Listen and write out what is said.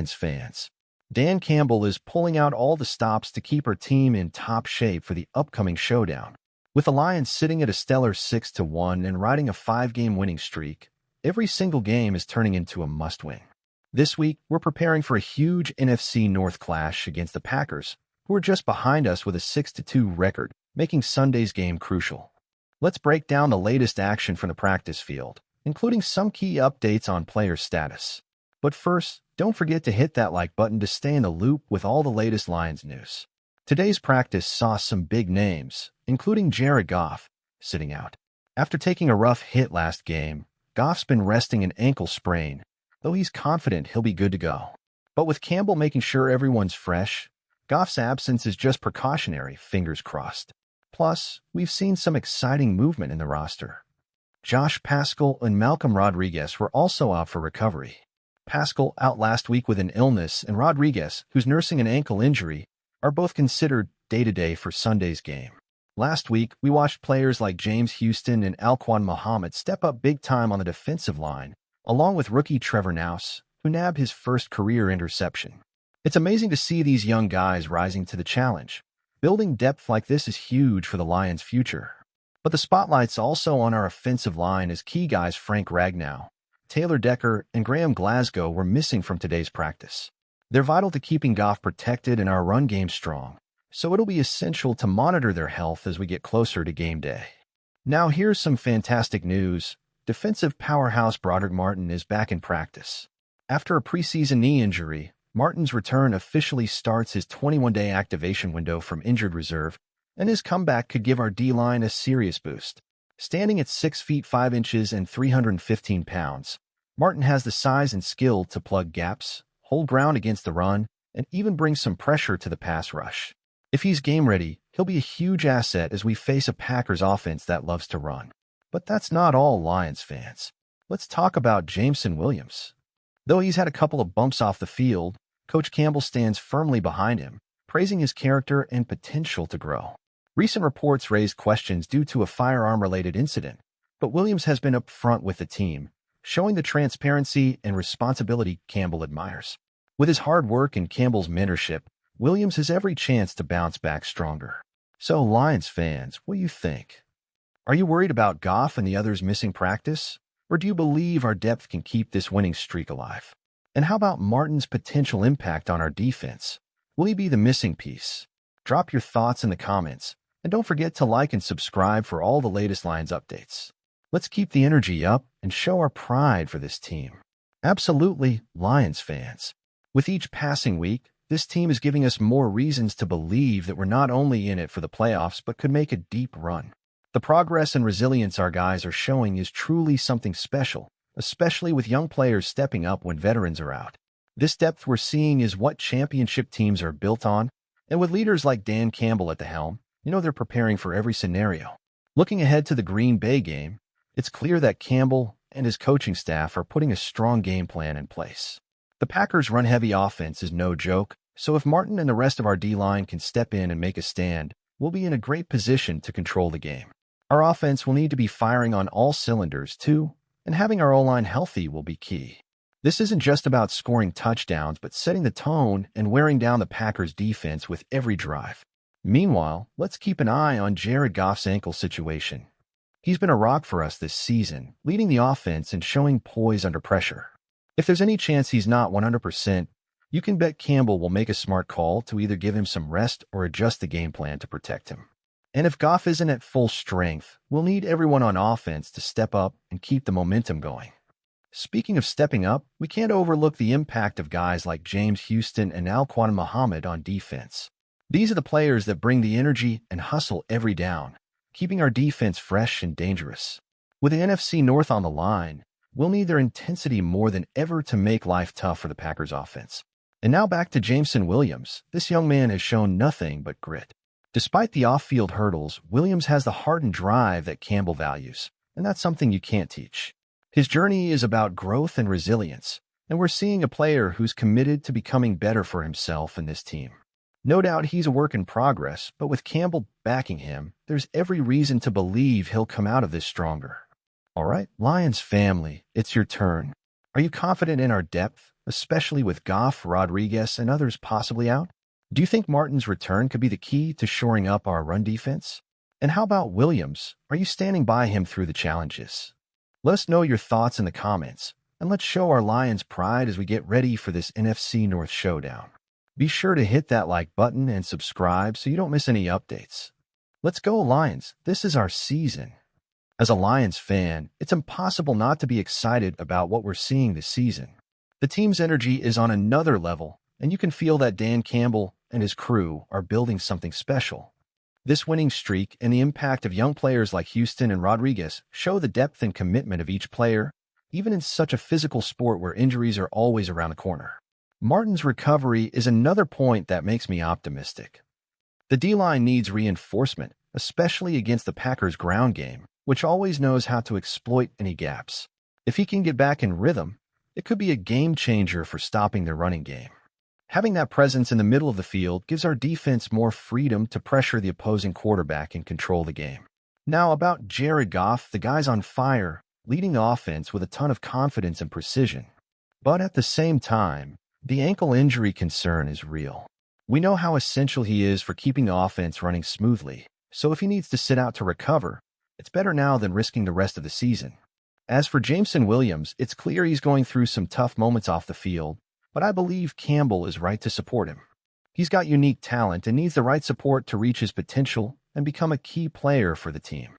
Lions fans. Dan Campbell is pulling out all the stops to keep her team in top shape for the upcoming showdown. With the Lions sitting at a stellar 6-1 and riding a 5-game winning streak, every single game is turning into a must-win. This week, we're preparing for a huge NFC North clash against the Packers, who are just behind us with a 6-2 record, making Sunday's game crucial. Let's break down the latest action from the practice field, including some key updates on player status. But first, don't forget to hit that like button to stay in the loop with all the latest Lions news. Today's practice saw some big names, including Jared Goff, sitting out. After taking a rough hit last game, Goff's been resting an ankle sprain, though he's confident he'll be good to go. But with Campbell making sure everyone's fresh, Goff's absence is just precautionary, fingers crossed. Plus, we've seen some exciting movement in the roster. Josh Paschal and Malcolm Rodriguez were also out for recovery. Paschal out last week with an illness, and Rodriguez, who's nursing an ankle injury, are both considered day-to-day for Sunday's game. Last week, we watched players like James Houston and Alquan Muhammad step up big time on the defensive line, along with rookie Trevor Nouse, who nabbed his first career interception. It's amazing to see these young guys rising to the challenge. Building depth like this is huge for the Lions' future. But the spotlight's also on our offensive line as key guys Frank Ragnow, Taylor Decker, and Graham Glasgow were missing from today's practice. They're vital to keeping Goff protected and our run game strong, so it'll be essential to monitor their health as we get closer to game day. Now here's some fantastic news. Defensive powerhouse Brodric Martin is back in practice. After a preseason knee injury, Martin's return officially starts his 21-day activation window from injured reserve, and his comeback could give our D-line a serious boost. Standing at 6 feet 5 inches and 315 pounds, Martin has the size and skill to plug gaps, hold ground against the run, and even bring some pressure to the pass rush. If he's game-ready, he'll be a huge asset as we face a Packers offense that loves to run. But that's not all, Lions fans. Let's talk about Jameson Williams. Though he's had a couple of bumps off the field, Coach Campbell stands firmly behind him, praising his character and potential to grow. Recent reports raised questions due to a firearm-related incident, but Williams has been upfront with the team, showing the transparency and responsibility Campbell admires. With his hard work and Campbell's mentorship, Williams has every chance to bounce back stronger. So, Lions fans, what do you think? Are you worried about Goff and the others missing practice? Or do you believe our depth can keep this winning streak alive? And how about Martin's potential impact on our defense? Will he be the missing piece? Drop your thoughts in the comments, and don't forget to like and subscribe for all the latest Lions updates. Let's keep the energy up and show our pride for this team. Absolutely, Lions fans. With each passing week, this team is giving us more reasons to believe that we're not only in it for the playoffs but could make a deep run. The progress and resilience our guys are showing is truly something special, especially with young players stepping up when veterans are out. This depth we're seeing is what championship teams are built on, and with leaders like Dan Campbell at the helm, they're preparing for every scenario. Looking ahead to the Green Bay game, it's clear that Campbell and his coaching staff are putting a strong game plan in place. The Packers' run-heavy offense is no joke, so if Martin and the rest of our D-line can step in and make a stand, we'll be in a great position to control the game. Our offense will need to be firing on all cylinders, too, and having our O-line healthy will be key. This isn't just about scoring touchdowns, but setting the tone and wearing down the Packers' defense with every drive. Meanwhile, let's keep an eye on Jared Goff's ankle situation. He's been a rock for us this season, leading the offense and showing poise under pressure. If there's any chance he's not 100%, you can bet Campbell will make a smart call to either give him some rest or adjust the game plan to protect him. And if Goff isn't at full strength, we'll need everyone on offense to step up and keep the momentum going. Speaking of stepping up, we can't overlook the impact of guys like James Houston and Alquan Muhammad on defense. These are the players that bring the energy and hustle every down, keeping our defense fresh and dangerous. With the NFC North on the line, we'll need their intensity more than ever to make life tough for the Packers offense. And now back to Jameson Williams. This young man has shown nothing but grit. Despite the off-field hurdles, Williams has the heart and drive that Campbell values, and that's something you can't teach. His journey is about growth and resilience, and we're seeing a player who's committed to becoming better for himself and this team. No doubt he's a work in progress, but with Campbell backing him, there's every reason to believe he'll come out of this stronger. All right, Lions family, it's your turn. Are you confident in our depth, especially with Goff, Rodriguez, and others possibly out? Do you think Martin's return could be the key to shoring up our run defense? And how about Williams? Are you standing by him through the challenges? Let us know your thoughts in the comments, and let's show our Lions pride as we get ready for this NFC North showdown. Be sure to hit that like button and subscribe so you don't miss any updates. Let's go, Lions. This is our season. As a Lions fan, it's impossible not to be excited about what we're seeing this season. The team's energy is on another level, and you can feel that Dan Campbell and his crew are building something special. This winning streak and the impact of young players like Houston and Rodriguez show the depth and commitment of each player, even in such a physical sport where injuries are always around the corner. Martin's recovery is another point that makes me optimistic. The D-line needs reinforcement, especially against the Packers' ground game, which always knows how to exploit any gaps. If he can get back in rhythm, it could be a game-changer for stopping their running game. Having that presence in the middle of the field gives our defense more freedom to pressure the opposing quarterback and control the game. Now about Jared Goff, the guy's on fire, leading the offense with a ton of confidence and precision. But at the same time, the ankle injury concern is real. We know how essential he is for keeping the offense running smoothly, so if he needs to sit out to recover, it's better now than risking the rest of the season. As for Jameson Williams, it's clear he's going through some tough moments off the field, but I believe Campbell is right to support him. He's got unique talent and needs the right support to reach his potential and become a key player for the team.